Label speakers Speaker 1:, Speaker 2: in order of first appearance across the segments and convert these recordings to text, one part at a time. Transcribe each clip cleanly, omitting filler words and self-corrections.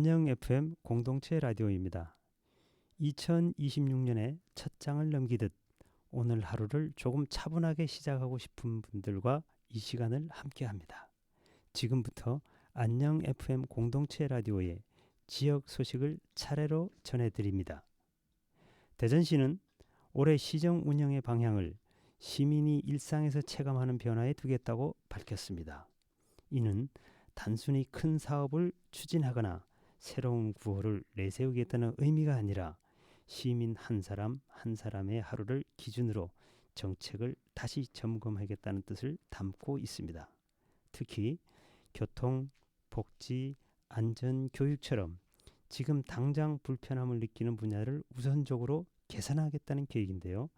Speaker 1: 안녕 FM 공동체 라디오입니다. 2026년에 첫 장을 넘기듯 오늘 하루를 조금 차분하게 시작하고 싶은 분들과 이 시간을 함께합니다. 지금부터 안녕 FM 공동체 라디오의 지역 소식을 차례로 전해드립니다. 대전시는 올해 시정 운영의 방향을 시민이 일상에서 체감하는 변화에 두겠다고 밝혔습니다. 이는 단순히 큰 사업을 추진하거나 새로운 구호를 내세우겠다는 의미가 아니라 시민 한 사람 한 사람의 하루를 기준으로 정책을 다시 점검하겠다는 뜻을 담고 있습니다. 특히 교통, 복지, 안전, 교육처럼 지금 당장 불편함을 느끼는 분야를 우선적으로 개선하겠다는 계획인데요.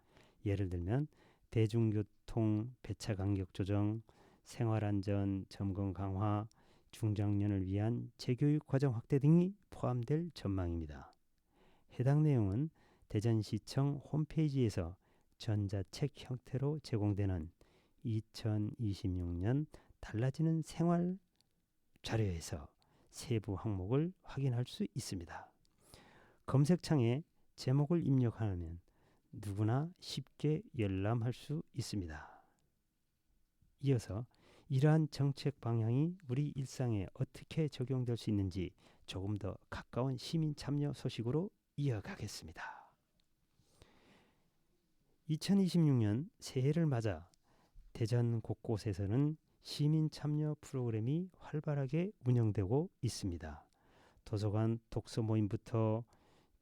Speaker 1: 예를 들면 대중교통 배차 간격 조정, 생활안전 점검 강화, 중장년을 위한 재교육 과정 확대 등이 포함될 전망입니다. 해당 내용은 대전시청 홈페이지에서 전자책 형태로 제공되는 2026년 달라지는 생활 자료에서 세부 항목을 확인할 수 있습니다. 검색창에 제목을 입력하면 누구나 쉽게 열람할 수 있습니다. 이어서 이러한 정책 방향이 우리 일상에 어떻게 적용될 수 있는지 조금 더 가까운 시민 참여 소식으로 이어가겠습니다. 2026년 새해를 맞아 대전 곳곳에서는 시민 참여 프로그램이 활발하게 운영되고 있습니다. 도서관 독서 모임부터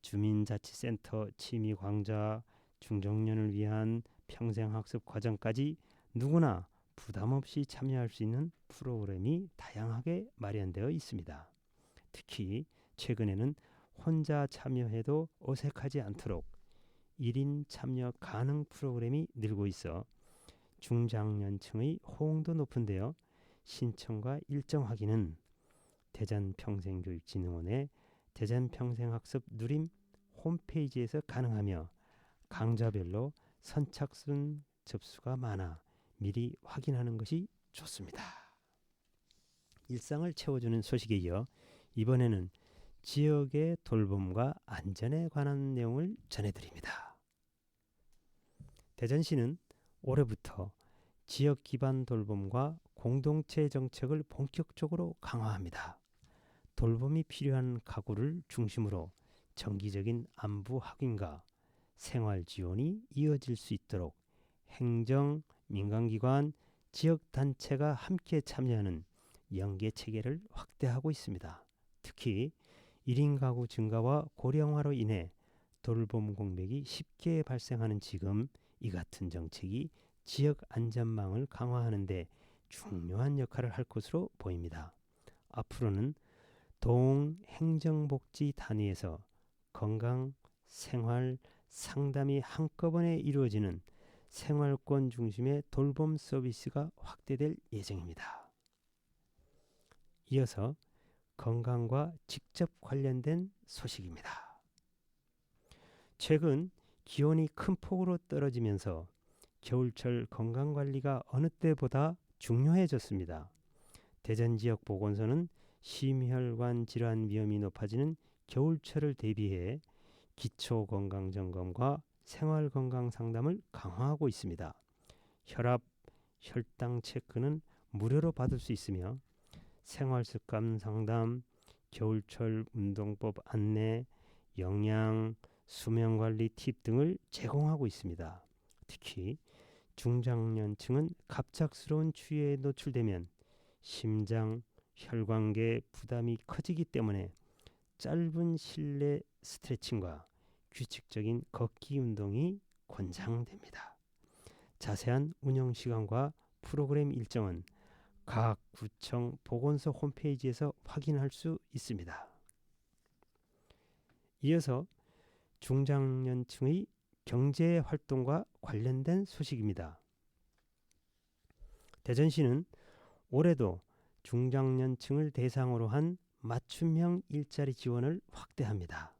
Speaker 1: 주민자치센터 취미광자, 중장년을 위한 평생학습 과정까지 누구나 부담 없이 참여할 수 있는 프로그램이 다양하게 마련되어 있습니다. 특히 최근에는 혼자 참여해도 어색하지 않도록 1인 참여 가능 프로그램이 늘고 있어 중장년층의 호응도 높은데요. 신청과 일정 확인은 대전평생교육진흥원의 대전평생학습 누림 홈페이지에서 가능하며 강좌별로 선착순 접수가 많아 미리 확인하는 것이 좋습니다. 일상을 채워주는 소식에 이어 이번에는 지역의 돌봄과 안전에 관한 내용을 전해드립니다. 대전시는 올해부터 지역 기반 돌봄과 공동체 정책을 본격적으로 강화합니다. 돌봄이 필요한 가구를 중심으로 정기적인 안부 확인과 생활 지원이 이어질 수 있도록 행정, 민간기관, 지역단체가 함께 참여하는 연계 체계를 확대하고 있습니다. 특히 1인 가구 증가와 고령화로 인해 돌봄 공백이 쉽게 발생하는 지금 이 같은 정책이 지역 안전망을 강화하는 데 중요한 역할을 할 것으로 보입니다. 앞으로는 동행정복지 단위에서 건강, 생활, 상담이 한꺼번에 이루어지는 생활권 중심의 돌봄 서비스가 확대될 예정입니다. 이어서 건강과 직접 관련된 소식입니다. 최근 기온이 큰 폭으로 떨어지면서 겨울철 건강관리가 어느 때보다 중요해졌습니다. 대전 지역 보건소는 심혈관 질환 위험이 높아지는 겨울철을 대비해 기초건강점검과 생활건강상담을 강화하고 있습니다. 혈압, 혈당 체크는 무료로 받을 수 있으며 생활습관 상담, 겨울철 운동법 안내, 영양, 수면관리 팁 등을 제공하고 있습니다. 특히 중장년층은 갑작스러운 추위에 노출되면 심장, 혈관계 부담이 커지기 때문에 짧은 실내 스트레칭과 규칙적인 걷기 운동이 권장됩니다. 자세한 운영 시간과 프로그램 일정은 각 구청 보건소 홈페이지에서 확인할 수 있습니다. 이어서 중장년층의 경제 활동과 관련된 소식입니다. 대전시는 올해도 중장년층을 대상으로 한 맞춤형 일자리 지원을 확대합니다.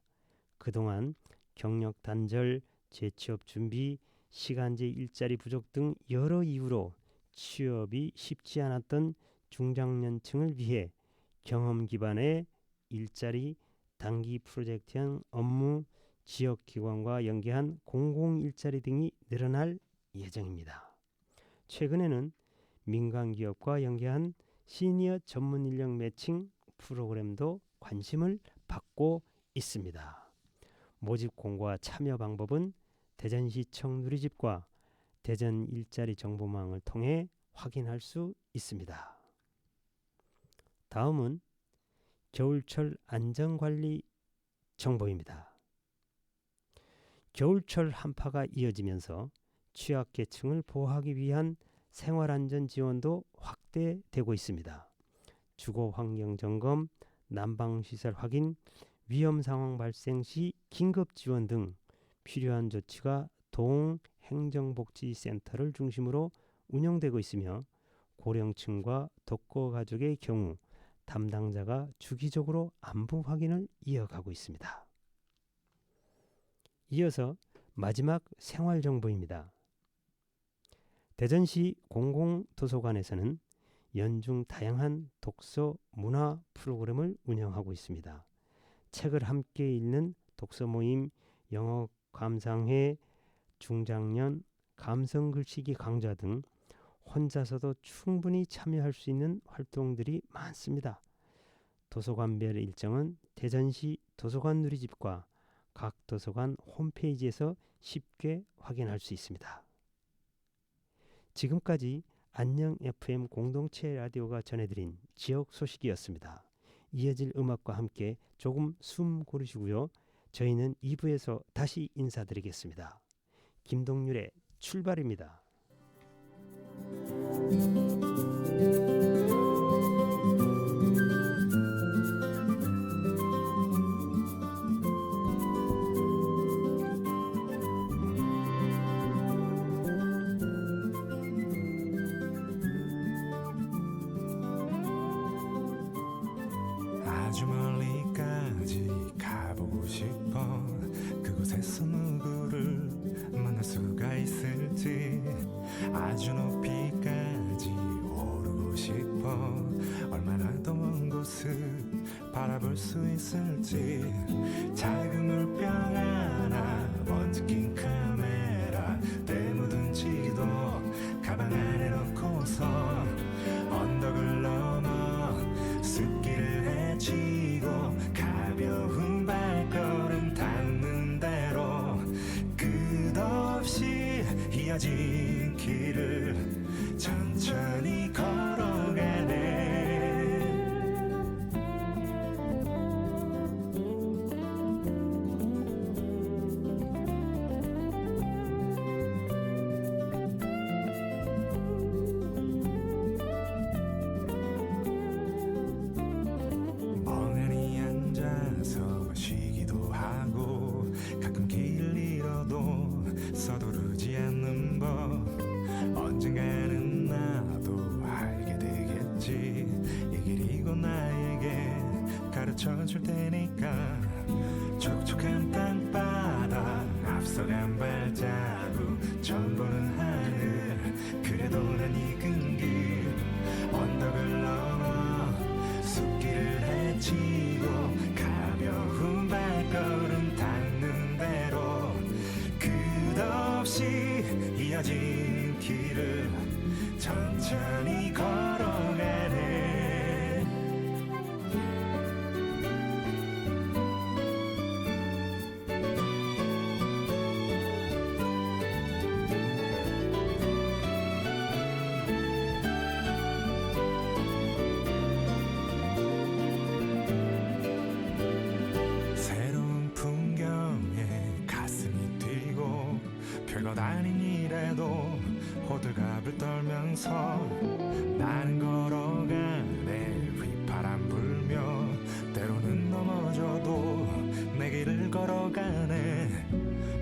Speaker 1: 그동안 경력 단절, 재취업 준비, 시간제 일자리 부족 등 여러 이유로 취업이 쉽지 않았던 중장년층을 위해 경험 기반의 일자리, 단기 프로젝트형 업무, 지역기관과 연계한 공공일자리 등이 늘어날 예정입니다. 최근에는 민간기업과 연계한 시니어 전문 인력 매칭 프로그램도 관심을 받고 있습니다. 모집 공고와 참여 방법은 대전시청 누리집과 대전 일자리 정보망을 통해 확인할 수 있습니다. 다음은 겨울철 안전관리 정보입니다. 겨울철 한파가 이어지면서 취약계층을 보호하기 위한 생활안전 지원도 확대되고 있습니다. 주거환경점검, 난방시설 확인, 위험상황 발생 시 긴급지원 등 필요한 조치가 동행정복지센터를 중심으로 운영되고 있으며 고령층과 독거가족의 경우 담당자가 주기적으로 안부 확인을 이어가고 있습니다. 이어서 마지막 생활정보입니다. 대전시 공공도서관에서는 연중 다양한 독서 문화 프로그램을 운영하고 있습니다. 책을 함께 읽는 독서 모임, 영어 감상회, 중장년, 감성 글쓰기 강좌 등 혼자서도 충분히 참여할 수 있는 활동들이 많습니다. 도서관별 일정은 대전시 도서관 누리집과 각 도서관 홈페이지에서 쉽게 확인할 수 있습니다. 지금까지 안녕 FM 공동체 라디오가 전해드린 지역 소식이었습니다. 이어질 음악과 함께 조금 숨 고르시고요. 저희는 2부에서 다시 인사드리겠습니다. 김동률의 출발입니다.
Speaker 2: 아주 멀리까지 가보고 싶어. 그곳에서 누구를 만날 수가 있을지. 아주 높이까지 오르고 싶어. 얼마나 더 먼 곳을 바라볼 수 있을지. 작은 물병 하나, 먼지 낀 카메라, 때 묻은 지도 가방 안에 넣고서 언덕을 넘어 숲길을 헤치고 가벼운 발걸음 닿는 대로 끝없이 이어진 길을 천천히 걸어가네. 멍하니 앉아서 쉬기도 하고 가끔 길을 잃어도 서두르지 않는 법. 언젠가는 나도 알게 되겠지. 이 길이 곧 나에게 가르쳐줄 테니까. 촉촉한 땅바닥 앞서간 발자국 처음 보는 하늘. 그래도 난 익은 길 언덕을 넘어 숲길을 헤치고 가벼운 발걸음 닿는 대로 끝없이 이어진 길을 천천히 걸어가네. 새로운 풍경에 가슴이 뛰고 별것 아닌 일에도 호들갑을 떨면서 나는 걸어가네. 휘파람 불며 때로는 넘어져도 내 길을 걸어가네.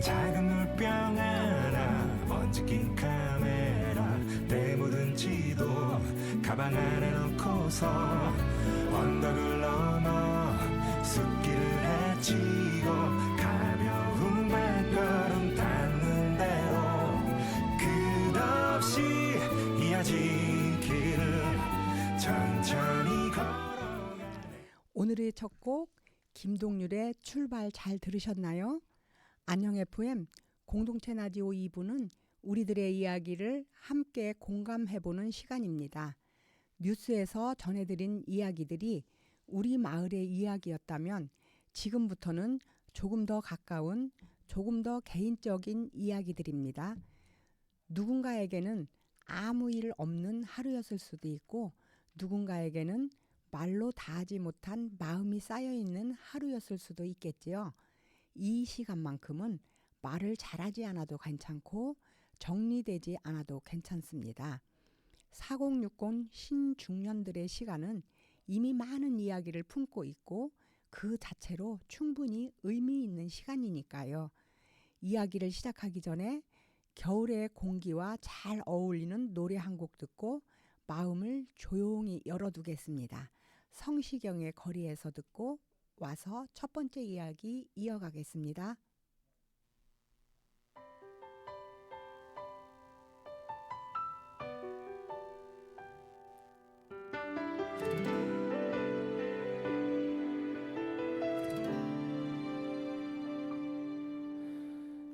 Speaker 2: 작은 물병 하나, 먼지 낀 카메라, 때 묻은 지도 가방 안에 넣고서 언덕을 넘어 숲길을 헤치고 가벼운 발걸음 닿는 대로 끝없이 이어진 길을 천천히 걸어가네.
Speaker 3: 오늘의 첫 곡 김동률의 출발 잘 들으셨나요? 안녕 FM 공동체 라디오 2부는 우리들의 이야기를 함께 공감해보는 시간입니다. 뉴스에서 전해드린 이야기들이 우리 마을의 이야기였다면 지금부터는 조금 더 가까운, 조금 더 개인적인 이야기들입니다. 누군가에게는 아무 일 없는 하루였을 수도 있고 누군가에게는 말로 다하지 못한 마음이 쌓여있는 하루였을 수도 있겠지요. 이 시간만큼은 말을 잘하지 않아도 괜찮고 정리되지 않아도 괜찮습니다. 4060 신중년들의 시간은 이미 많은 이야기를 품고 있고 그 자체로 충분히 의미 있는 시간이니까요. 이야기를 시작하기 전에 겨울의 공기와 잘 어울리는 노래 한 곡 듣고 마음을 조용히 열어두겠습니다. 성시경의 거리에서 듣고 와서 첫 번째 이야기 이어가겠습니다.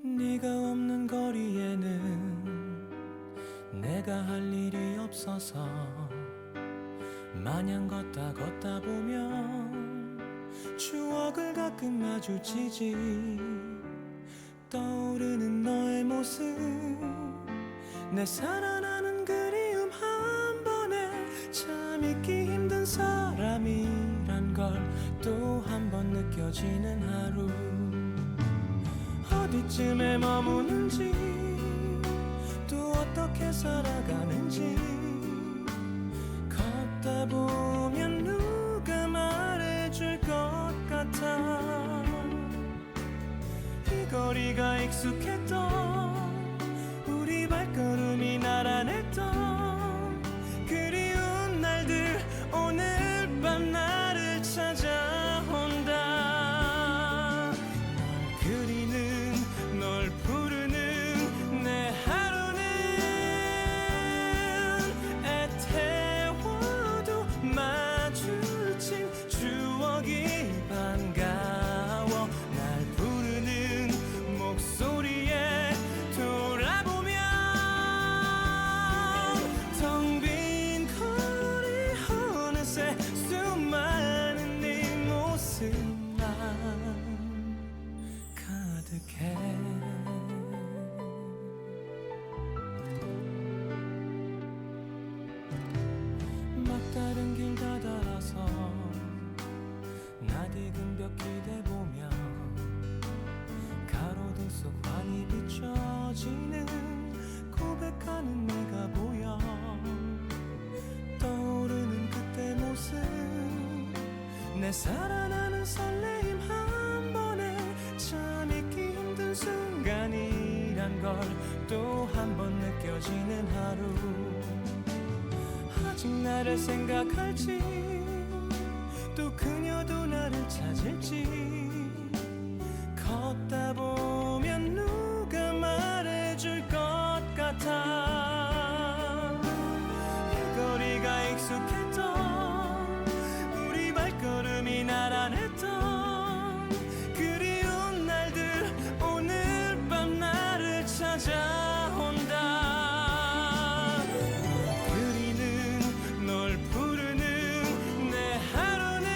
Speaker 4: 네가 없는 거리에는 내가 할 일이 없어서 마냥 걷다 보면 추억을 가끔 마주치지. 떠오르는 너의 모습, 내 살아나는 그리움 한 번에 참 잊기 힘든 사람이란 걸 또 한 번 느껴지는 하루. 어디쯤에 머무는지 또 어떻게 살아가는지 걷다 보면 누가 말해줄 것 같아. 이 거리가 익숙했던 우리 발걸음이 나란했던 그리운 날들 오늘 밤 나를 찾아온다. 널 그리는 널 부르는 내 하루는 애태워도 마주친 추억이 반가워. 날 부르는 목소리에 돌아보면 텅 빈 거리 어느새 수많은 네 모습만 가득해. 막다른 길 다달아서 낯익은 벽 기대보며 가로등 속 환히 비춰지는 고백하는 내가 보여. 떠오르는 그때 모습, 내 살아나는 설레임 한 번에 참 잊기 힘든 순간이란 걸 또 한 번 느껴지는 하루. 아직 나를 생각할지 또 그녀도 나를 찾을지 걷다 보면 누가 말해줄 것 같아. 이 거리가 익숙했던 우리 발걸음이 나란했던 그리운 날들 오늘 밤 나를 찾아온다. 널 부르는 내 하루는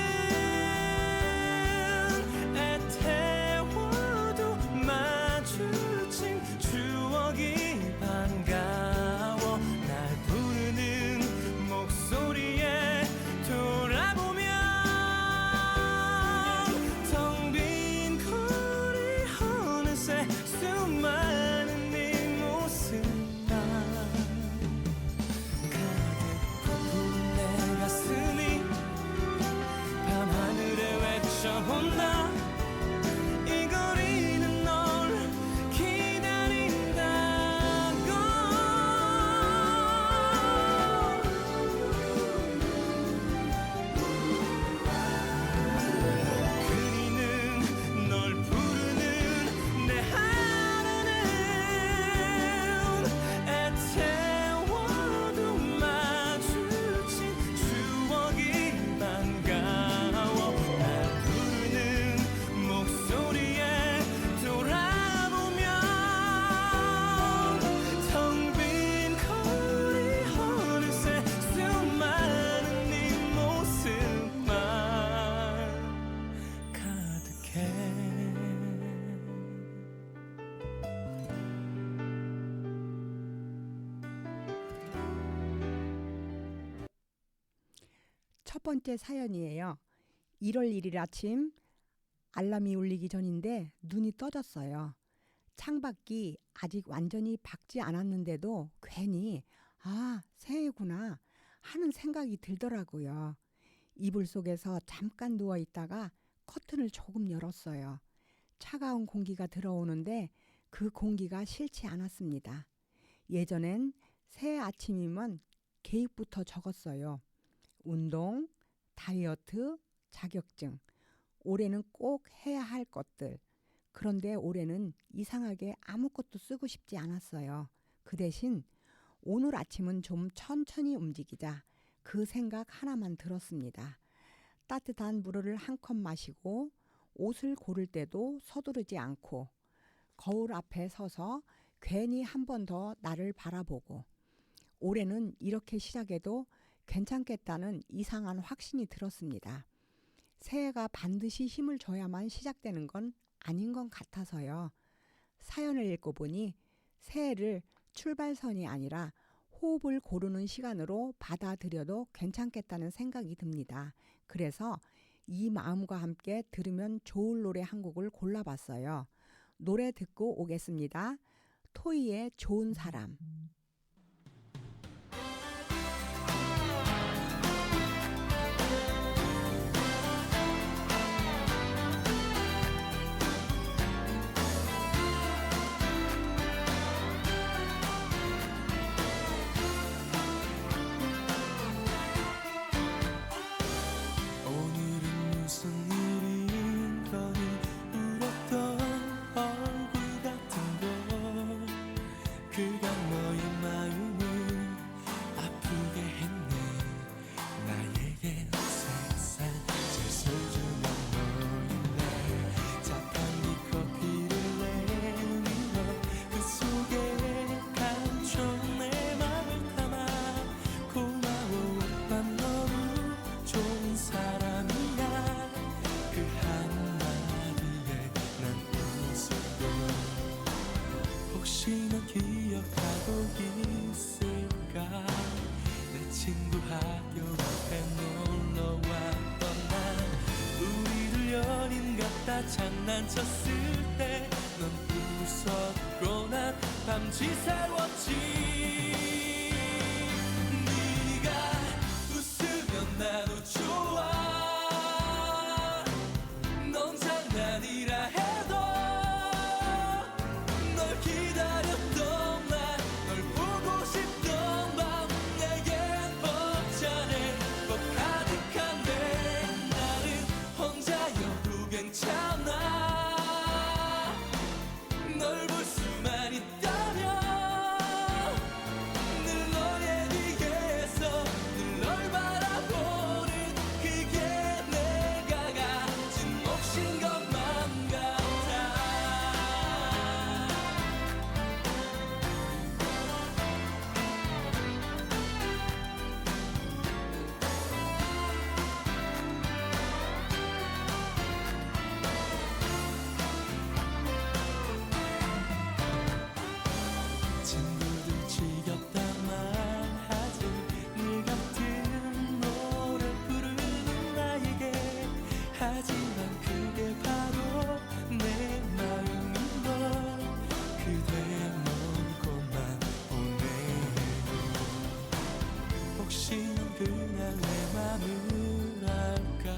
Speaker 3: 첫 번째 사연이에요. 1월 1일 아침 알람이 울리기 전인데 눈이 떠졌어요. 창밖이 아직 완전히 밝지 않았는데도 괜히 새해구나 하는 생각이 들더라고요. 이불 속에서 잠깐 누워 있다가 커튼을 조금 열었어요. 차가운 공기가 들어오는데 그 공기가 싫지 않았습니다. 예전엔 새해 아침이면 계획부터 적었어요. 운동, 다이어트, 자격증. 올해는 꼭 해야 할 것들. 그런데 올해는 이상하게 아무것도 쓰고 싶지 않았어요. 그 대신 오늘 아침은 좀 천천히 움직이자. 그 생각 하나만 들었습니다. 따뜻한 물을 한 컵 마시고 옷을 고를 때도 서두르지 않고 거울 앞에 서서 괜히 한 번 더 나를 바라보고 올해는 이렇게 시작해도 괜찮겠다는 이상한 확신이 들었습니다. 새해가 반드시 힘을 줘야만 시작되는 건 아닌 것 같아서요. 사연을 읽고 보니 새해를 출발선이 아니라 호흡을 고르는 시간으로 받아들여도 괜찮겠다는 생각이 듭니다. 그래서 이 마음과 함께 들으면 좋을 노래 한 곡을 골라봤어요. 노래 듣고 오겠습니다. 토이의 좋은 사람.
Speaker 4: 오늘은 무슨 일인거니 울었던 얼굴 같은 걸 그가 너의 마음을 아프게 했네. 나에겐 세상 제일 소중한 너인데 착한 네 커피를 내밀어 그 속에 감춰 내 맘을 담아 고마워 오빠 너무 좋은 사람이야. 그 한마디에 난 웃었고 혹시 넌 기억하고 있을까. 내 친구 학교 앞에 놀러 왔던 날 우리들 연인 같다 장난쳤을 때 넌 웃었고 난 밤지새웠지. 네가 웃으면 나도 좋아. 넌 장난이라 해도 널 기다렸던 날 널 보고 싶던 밤 내겐 벅차네 법 가득한데 나는 혼자여도 괜찮아. 널 볼 수만 있다면 늘 너의 뒤에서 늘 널 바라보는 그게 내가 가진 몫인 것만 같아. 친구들 지겹다 말하지 늘 같은 노래 부르는 나에게. 하지만 그게 바로 내 마음인걸. 그대 먼 곳만 보내고 혹시 넌 그날 내 맘을 알까.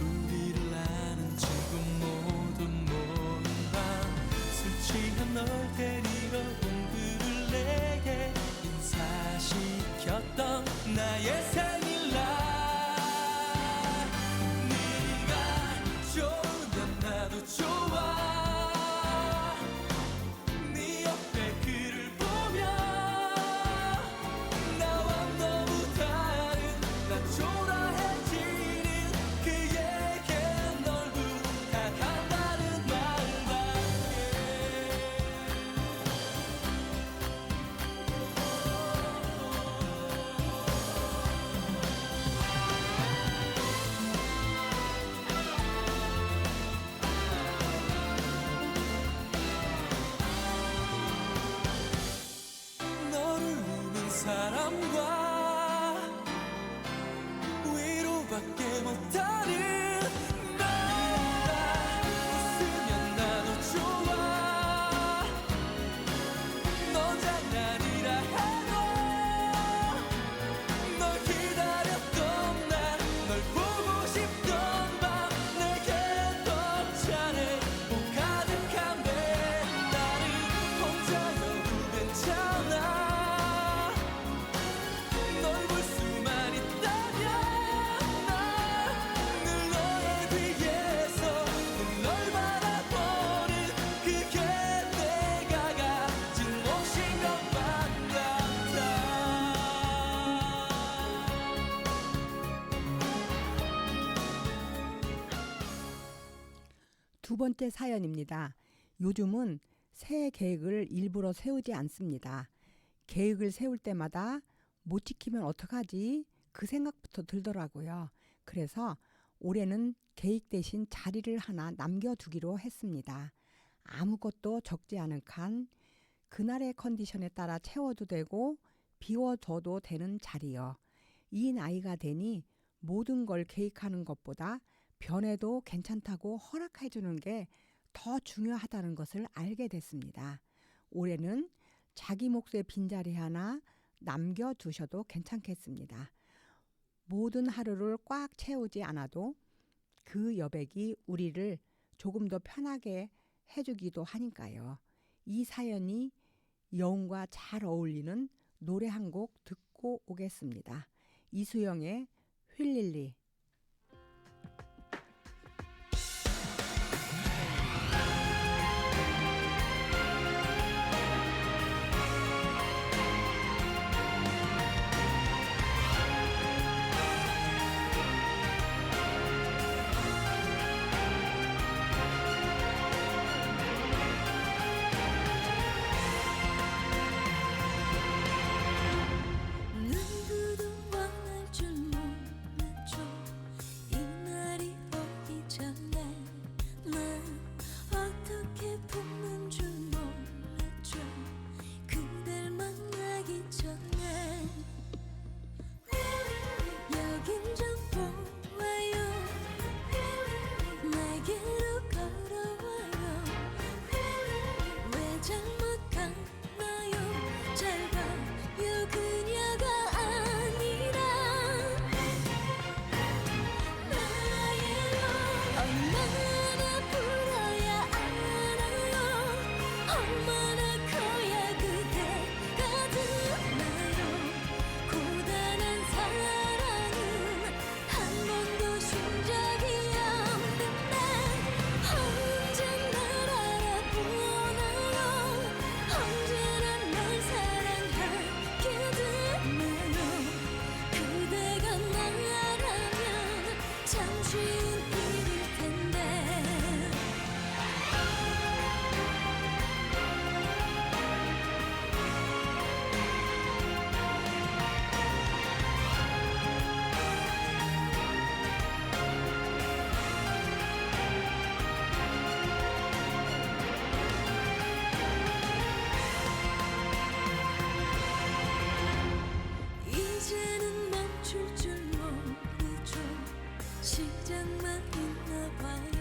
Speaker 4: 우리를 아는 친구 모두 모인 밤술 취한 널 데리러 온 그를 내게 인사시켰던 나의 생일날. 네가 좋으면 나도 좋아. 네 옆에 그를 보면 나와 너무 다른 난 초라해지는 그에게 널 부탁한다는 말밖에.
Speaker 3: 두 번째 사연입니다. 요즘은 새해 계획을 일부러 세우지 않습니다. 계획을 세울 때마다 못 지키면 어떡하지? 그 생각부터 들더라고요. 그래서 올해는 계획 대신 자리를 하나 남겨두기로 했습니다. 아무것도 적지 않은 칸, 그날의 컨디션에 따라 채워도 되고 비워둬도 되는 자리요. 이 나이가 되니 모든 걸 계획하는 것보다 변해도 괜찮다고 허락해 주는 게 더 중요하다는 것을 알게 됐습니다. 올해는 자기 몫의 빈자리 하나 남겨두셔도 괜찮겠습니다. 모든 하루를 꽉 채우지 않아도 그 여백이 우리를 조금 더 편하게 해주기도 하니까요. 이 사연이 여운과 잘 어울리는 노래 한 곡 듣고 오겠습니다. 이수영의 휠릴리.
Speaker 5: 누구도 원할 줄 몰랐죠. 이날이 오기 전에 난 어떻게 붙는 줄 몰랐죠. 그댈 만나기 전에 여긴 좀 보아요. 내게로 걸어와요. 왜 잘못 갔나요? 잘 봐요. 그녀가 아니라 나예요. 얼마나 불어야 알아요. 얼마나 커야 그대가 듣나요. 고단한 사랑은 한 번도 쉰 적이 없는데 언제 날 알아보나요. 언제나 날 사랑하게 되나요. 그대가 나라면 참 쉬운 일일 텐데. 이제는 멈출 줄 모르죠. 시작만 있나 봐요.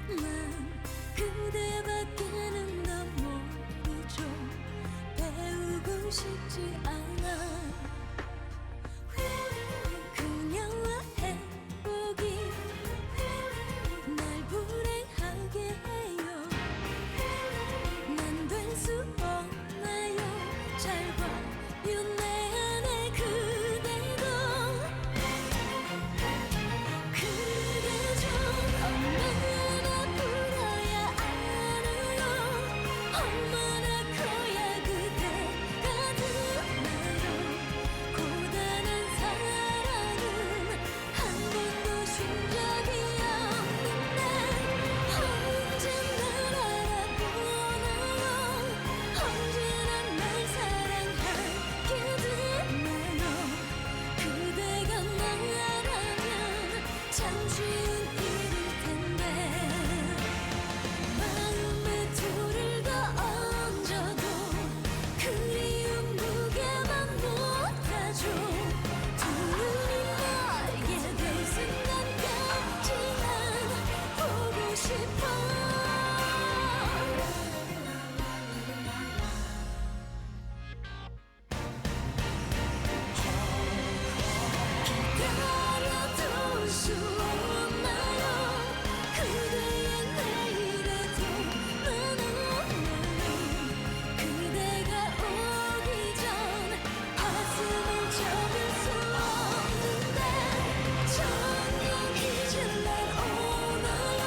Speaker 5: 난 그대밖에는 더 모르죠. 배우고 싶지 않아. 그녀와 행복이 날 불행하게 해요. 난 될 수 없나요. 잘 봐요. 내 안에 그대도 그대죠. 얼마나 불어야 알아요. 얼마나 커야 그대가 듣나요. 고단한 사랑은 한 번도 쉰 적이 없는데 언제 날 알아보나요. 언제나 날 사랑하게 되나요. 그대가 나라면 참 쉬운 일일 텐데. 마음에 돌을 더 얹어도 그리움 무게만 못하죠. 두 눈이 멀게 될 순간까지만 보고 싶어. 기다려둘 수 없나요. 그대의 내일에도 난 없나요. 그대가 오기 전 가슴을 접을 수 없는데 정녕 잊을 날 오나요.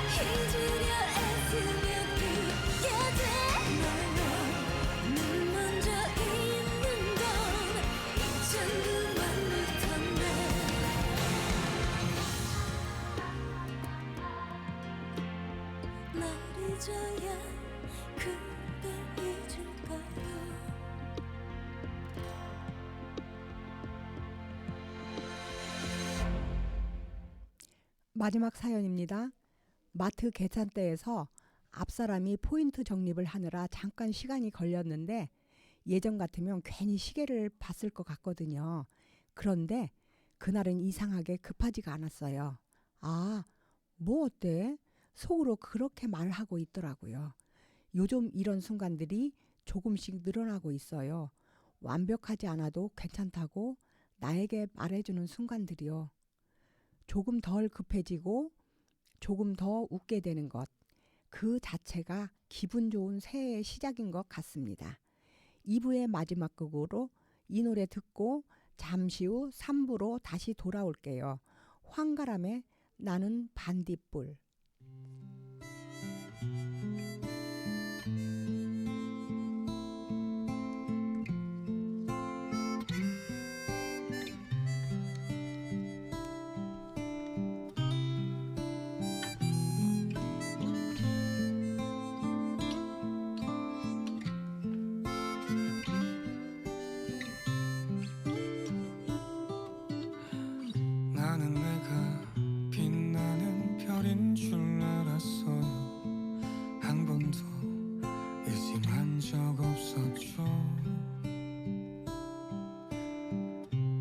Speaker 5: 이제 잊어야 그대 잊을까요?
Speaker 3: 마지막 사연입니다. 마트 계산대에서 앞사람이 포인트 적립을 하느라 잠깐 시간이 걸렸는데 예전 같으면 괜히 시계를 봤을 것 같거든요. 그런데 그날은 이상하게 급하지가 않았어요. 아, 뭐 어때? 속으로 그렇게 말하고 있더라고요. 요즘 이런 순간들이 조금씩 늘어나고 있어요. 완벽하지 않아도 괜찮다고 나에게 말해주는 순간들이요. 조금 덜 급해지고 조금 더 웃게 되는 것. 그 자체가 기분 좋은 새해의 시작인 것 같습니다. 2부의 마지막 곡으로 이 노래 듣고 잠시 후 3부로 다시 돌아올게요. 황가람의 나는 반딧불.
Speaker 2: 나는 내가 빛나는 별인 줄 알았어요. 한 번도 의심한 적 없었죠.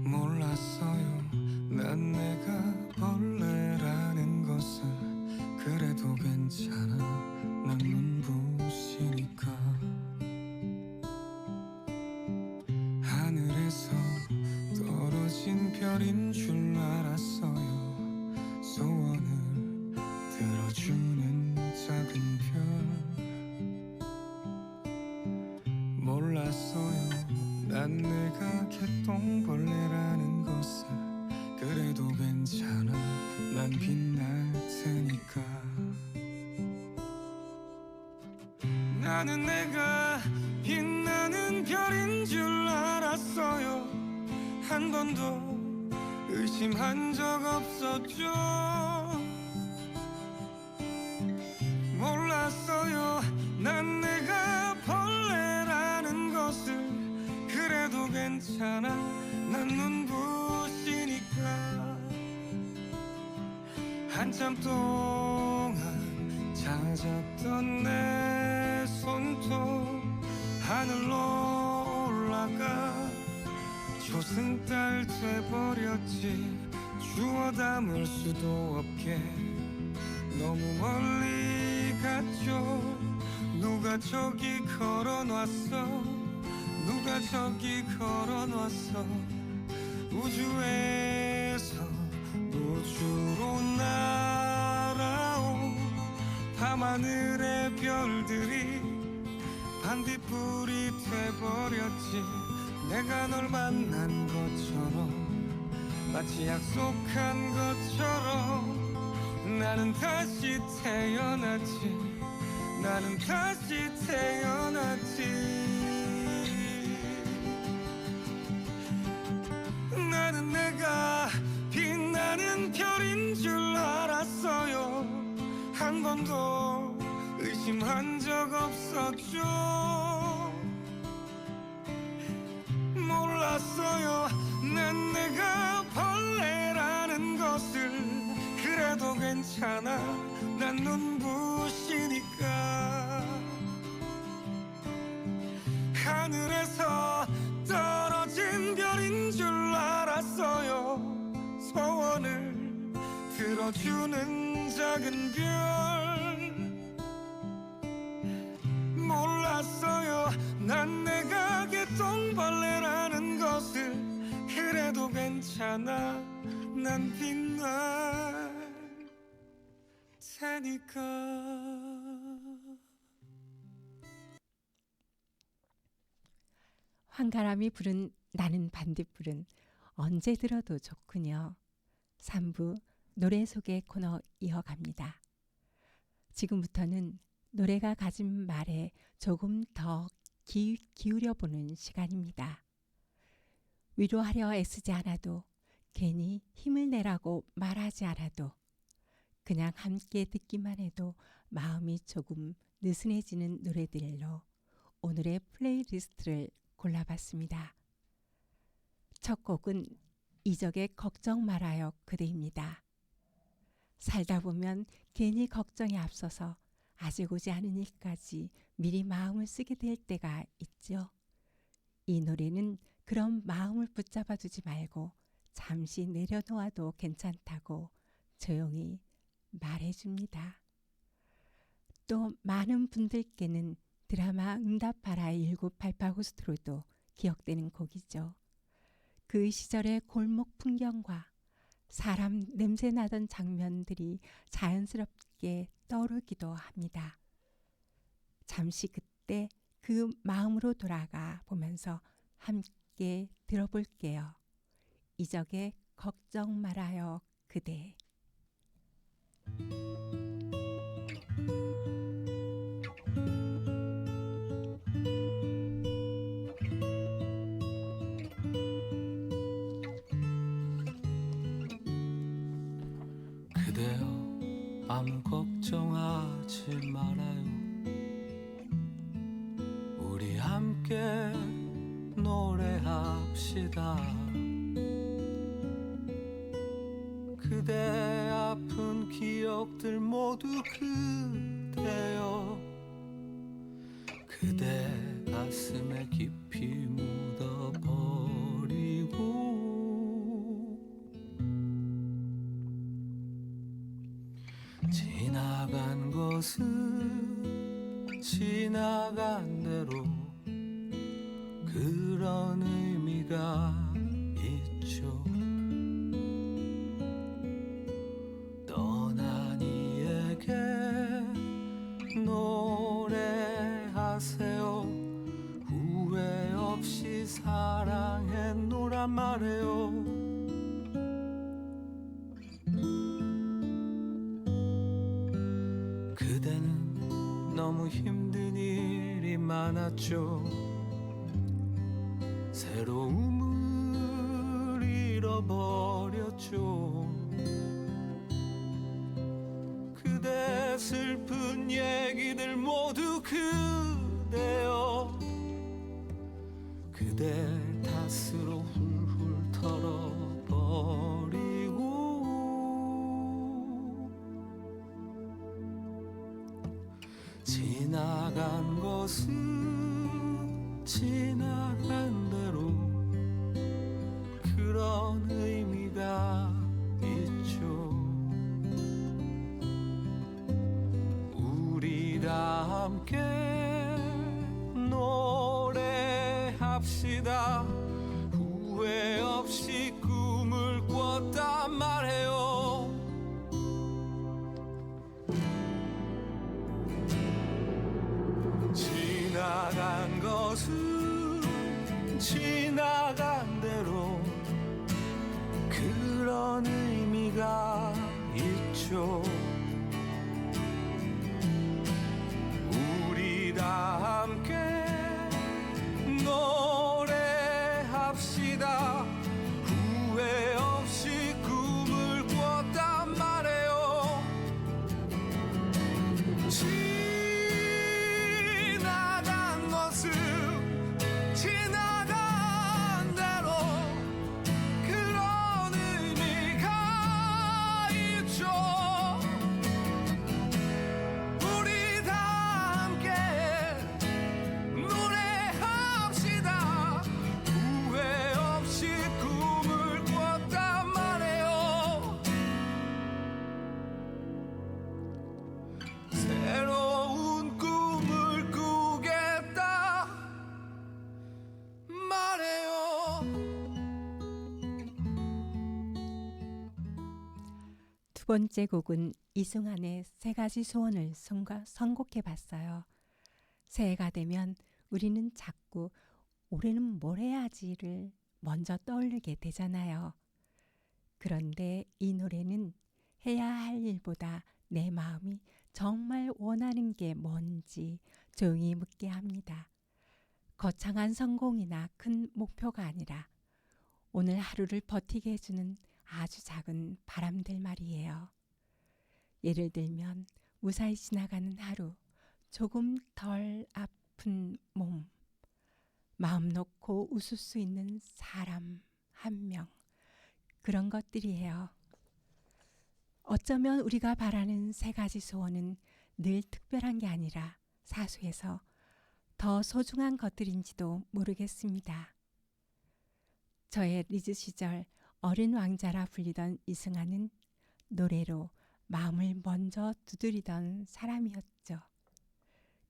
Speaker 2: 몰랐어요. 난 내가 벌레라는 것을. 그래도 괜찮아. 난 눈부시니까. 하늘에서 떨어진 별인 줄 알았어요. 소원을 들어주는 작은 별. 몰랐어요. 난 내가 개똥벌레라는 것을. 그래도 괜찮아. 난 빛날 테니까. 나는 내가 빛나는 별인 줄 알았어요. 한 번도 의심한 적 없었죠. 몰랐어요. 난 내가 벌레라는 것을. 그래도 괜찮아. 난 눈부시니까. 한참 동안 찾았던 내 손톱 하늘로 올라가 조승달 돼버렸지. 주워 담을 수도 없게 너무 멀리 갔죠. 누가 저기 걸어놨어. 누가 저기 걸어놨어. 우주에서 우주로 날아온 밤하늘의 별들이 반딧불이 돼버렸지. 내가 널 만난 것처럼 마치 약속한 것처럼 나는 다시 태어났지. 나는 다시 태어났지. 나는 내가 빛나는 별인 줄 알았어요. 한 번도 의심한 적 없었죠. 몰랐어요. 난 내가 벌레라는 것을. 그래도 괜찮아. 난 눈부시니까. 하늘에서 떨어진 별인 줄 알았어요. 소원을 들어주는 작은 별. 몰랐어요. 난 내가 개똥벌레라는 것을. 그래도 괜찮아. 난 빛날 테니까.
Speaker 6: 황가람이 부른 나는 반딧불은 언제 들어도 좋군요. 3부 노래 소개 코너 이어갑니다. 지금부터는 노래가 가진 말에 조금 더 기울여 보는 시간입니다. 위로하려 애쓰지 않아도, 괜히 힘을 내라고 말하지 않아도, 그냥 함께 듣기만 해도 마음이 조금 느슨해지는 노래들로 오늘의 플레이리스트를 골라봤습니다. 첫 곡은 이적의 걱정 말아요 그대입니다. 살다 보면 괜히 걱정이 앞서서 아직 오지 않은 일까지 미리 마음을 쓰게 될 때가 있죠. 이 노래는 그런 마음을 붙잡아 두지 말고 잠시 내려놓아도 괜찮다고 조용히 말해줍니다. 또 많은 분들께는 드라마 응답하라 1988 호스트로도 기억되는 곡이죠. 그 시절의 골목 풍경과 사람 냄새 나던 장면들이 자연스럽게 떠오르기도 합니다. 잠시 그때 그 마음으로 돌아가 보면서 함께 들어볼게요. 이적의 걱정 말아요 그대.
Speaker 4: 그대여 아무 걱정하지 말아요. 우리 함께 노래합시다. 그대 아픈 기억들 모두 그대여 그대 가슴에 깊이 묻어버리고 지나간 것은 지나간 대로 그런 의미가 있죠. 떠난 이에게 노래하세요. 후회 없이 사랑했노란 말해요. 그대는 너무 힘든 일이 많았죠. 새로움을 잃어버렸죠. 그대 슬픈 얘기들 모두 그대여 그대 탓으로 훌훌 털어버리고 지나간 것은 지나간 대로 그런 의미가 있죠. 우리 다 함께 노래합시다. 후회 없이 꿈을 꿨단 말해요. 지나간 것은 지나간 대로 그런 의미가 있죠. 우리 다 함께 노래합시다. 후회 없이 꿈을 꿨단 말해요. 지나간 것은 지나간 대로 그런 의미가 있죠. 우리 다 함께 노래합시다. 후회 없이 꿈을 꿨단 말해요. 새로운 꿈을 꾸겠다 말해요.
Speaker 6: 두 번째 곡은 이승환의 세 가지 소원을 선곡해봤어요. 새해가 되면 우리는 자꾸 올해는 뭘 해야지를 먼저 떠올리게 되잖아요. 그런데 이 노래는 해야 할 일보다 내 마음이 정말 원하는 게 뭔지 조용히 묻게 합니다. 거창한 성공이나 큰 목표가 아니라 오늘 하루를 버티게 해주는 아주 작은 바람들 말이에요. 예를 들면 무사히 지나가는 하루, 조금 덜 아픈 몸, 마음 놓고 웃을 수 있는 사람 한 명, 그런 것들이에요. 어쩌면 우리가 바라는 세 가지 소원은 늘 특별한 게 아니라 사소해서 더 소중한 것들인지도 모르겠습니다. 저의 리즈 시절 어린 왕자라 불리던 이승환은 노래로 마음을 먼저 두드리던 사람이었죠.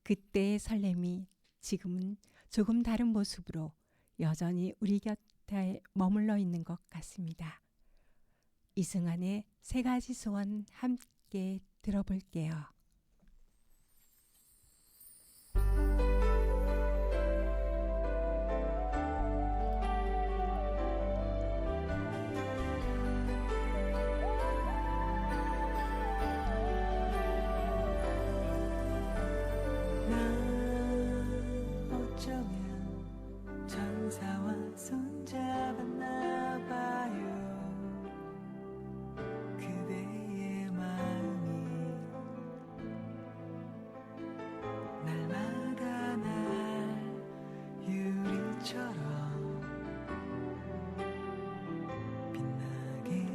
Speaker 6: 그때의 설렘이 지금은 조금 다른 모습으로 여전히 우리 곁에 머물러 있는 것 같습니다. 이승환의 세 가지 소원 함께 들어볼게요.
Speaker 7: 어쩌면 천사와 손잡았나 봐요. 그대의 마음이 날마다 날 유리처럼 빛나게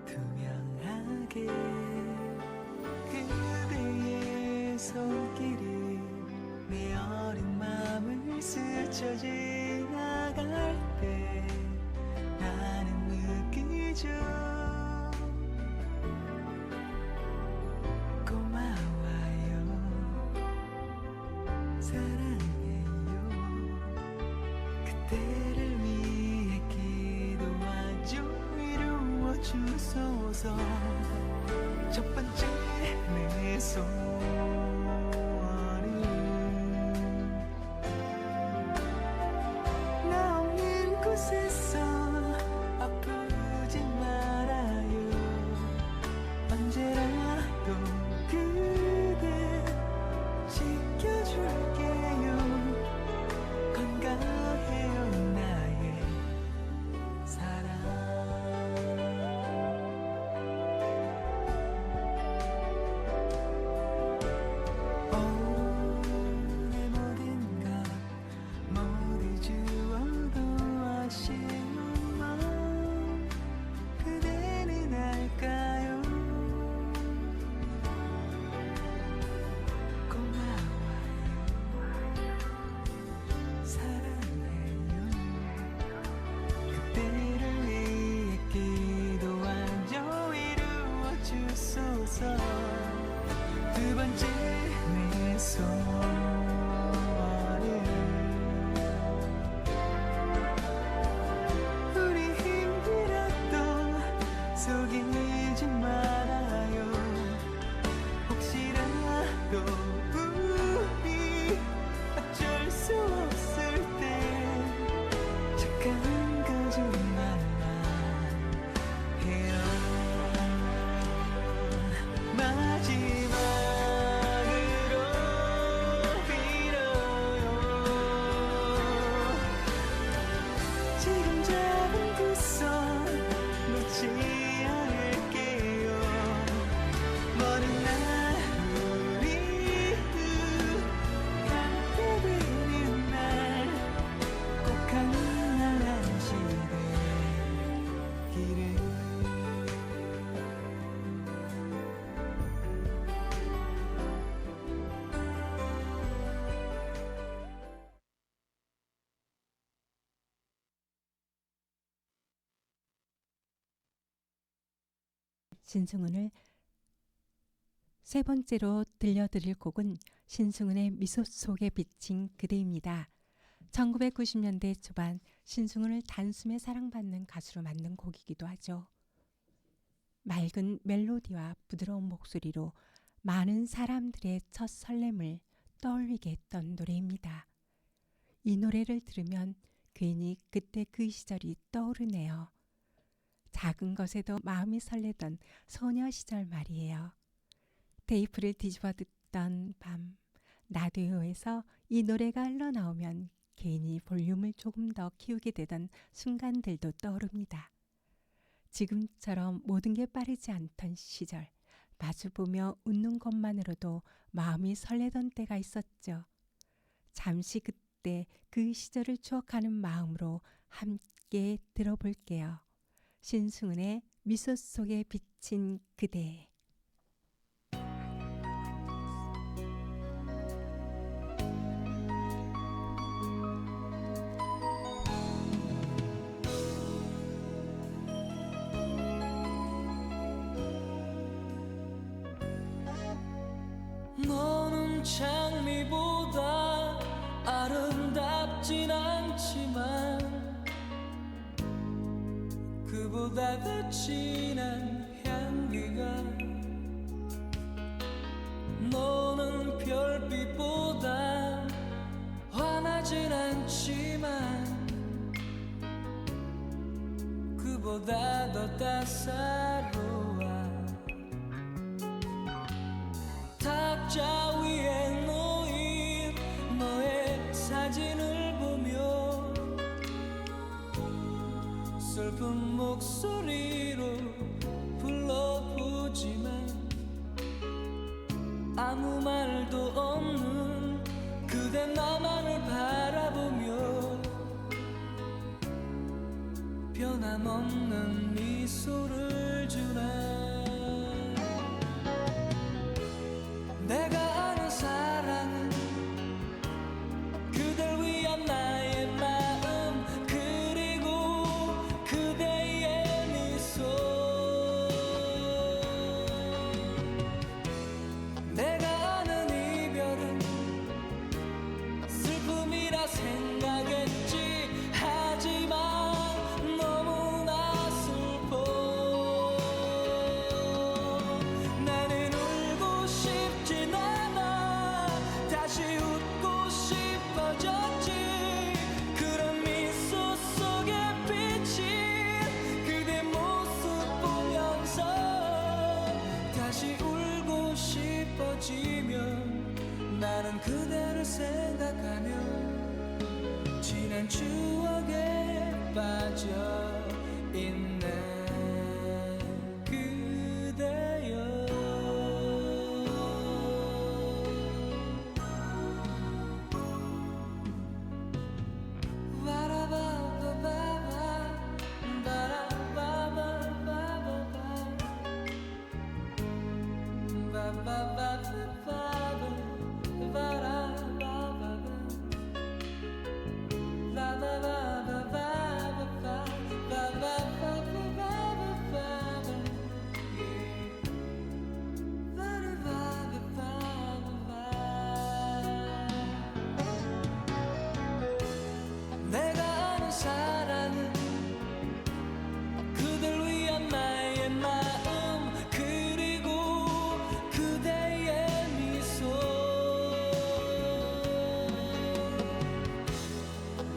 Speaker 7: 투명하게 그대의 손길이 내 어린 마음을 스쳐 지나갈 때 나는 느끼죠. 고마워요, 사랑해요. 그대를 위해 기도하죠. 이루어 주소서. 첫 번째 내 소원은 나 없는 곳에서 아프지 말아요. 언제라도 그대 지켜줄게요. 건강해요 나의 사랑. 내 모든 것 모두 주어도 아쉬운 마음 그대는 알까요? 고마워요, 사랑해요. 그대를 위해 기도하죠. 이루어 주소서. 두 번째 내 소원은 우리 힘들었던 속이지 말아요. 혹시라도 우리 어쩔 수 없을 때 착한 거짓말만 해요. 마지막으로 빌어요. 지금 잡은 그 손 놓지 않을게요. 먼 날 우리 함께 되는 날 꼭 한날 시되기를.
Speaker 6: 신승훈을 세 번째로 들려드릴 곡은 신승훈의 미소 속에 비친 그대입니다. 1990년대 초반 신승훈을 단숨에 사랑받는 가수로 만든 곡이기도 하죠. 맑은 멜로디와 부드러운 목소리로 많은 사람들의 첫 설렘을 떠올리게 했던 노래입니다. 이 노래를 들으면 괜히 그때 그 시절이 떠오르네요. 작은 것에도 마음이 설레던 소녀 시절 말이에요. 테이프를 뒤집어 듣던 밤, 라디오에서 이 노래가 흘러나오면 괜히 볼륨을 조금 더 키우게 되던 순간들도 떠오릅니다. 지금처럼 모든 게 빠르지 않던 시절, 마주보며 웃는 것만으로도 마음이 설레던 때가 있었죠. 잠시 그때 그 시절을 추억하는 마음으로 함께 들어볼게요. 신승은의 미소 속에 비친 그대.
Speaker 7: 너는 장미보다 아름답진 않지만 그보다 더 진한 향기가 너는 별빛보다 환하진 않지만 그보다 더 따사로워 탁자 위에 놓인 너의 사진을 보며 슬픈 목소리로 불러보지만 아무 말도 없는 그대 나만을 바라보며 변함없는 미소를 주네. 내가 아는 사랑은 그댈 위한 나의 마음 그리고 그대의 미소. 내가 아는 이별은 슬픔이라 생각했지 하지만 너무나 슬퍼. 나는 울고 싶진 않아 다시 웃고 싶어졌지. 그런 미소 속에 비친 그대 모습 보면서 다시 울고 싶어지면 나는 그대를 생각하며 지난 추억에 빠져 있네. 그대여 내가 아는 사랑은 그댈 위한 나의 마음 그리고 그대의 미소.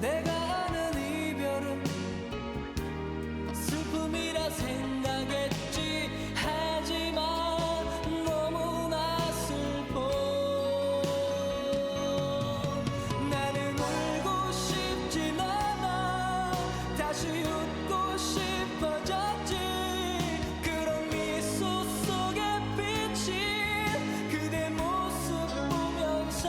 Speaker 7: 내가 아는 이별은 슬픔이라 생각했지 하지만 너무나 슬퍼. 나는 울고 싶진 않아 다시 웃고 싶어졌지. 그런 미소 속에 비친 그대 모습 보면서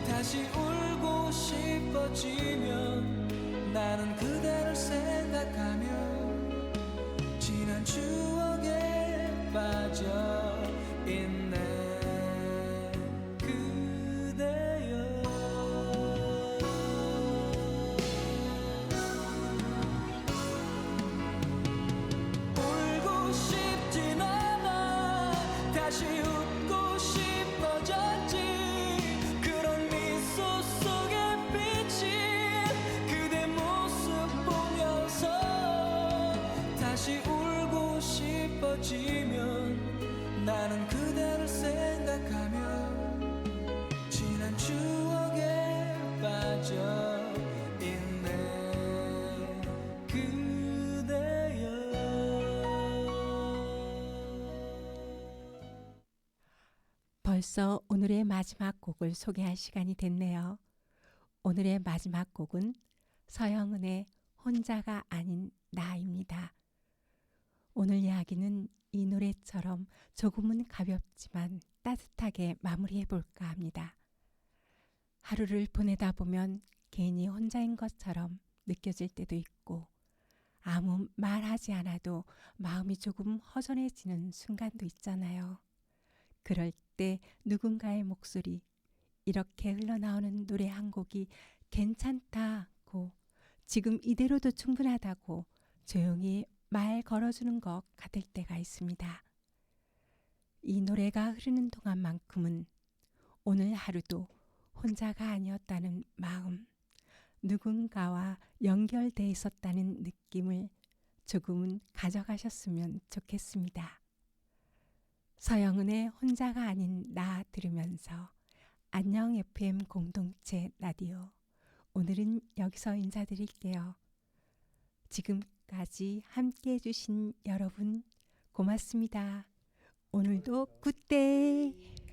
Speaker 7: 다시 울고 싶어지면 나는 그대를 생각하며 지난 추억에 빠져 있네. 그대여 울고 싶진 않아 다시 웃고 싶어졌지. 그런 미소 속에 비친 그대 모습 보면서 다시 울고 싶어지면 나는 그대를 생각하며 지난 추억에 빠져 있네. 그대여
Speaker 6: 벌써 오늘의 마지막 곡을 소개할 시간이 됐네요. 오늘의 마지막 곡은 서영은의 혼자가 아닌 나입니다. 오늘 이야기는 이 노래처럼 조금은 가볍지만 따뜻하게 마무리해 볼까 합니다. 하루를 보내다 보면 괜히 혼자인 것처럼 느껴질 때도 있고 아무 말하지 않아도 마음이 조금 허전해지는 순간도 있잖아요. 그럴 때 누군가의 목소리, 이렇게 흘러나오는 노래 한 곡이 괜찮다고, 지금 이대로도 충분하다고 조용히 말 걸어주는 것 같을 때가 있습니다. 이 노래가 흐르는 동안만큼은 오늘 하루도 혼자가 아니었다는 마음, 누군가와 연결돼 있었다는 느낌을 조금은 가져가셨으면 좋겠습니다. 서영은의 혼자가 아닌 나 들으면서 안녕 FM 공동체 라디오, 오늘은 여기서 인사드릴게요. 지금까지 함께 해주신 여러분 고맙습니다. 오늘도 굿데이.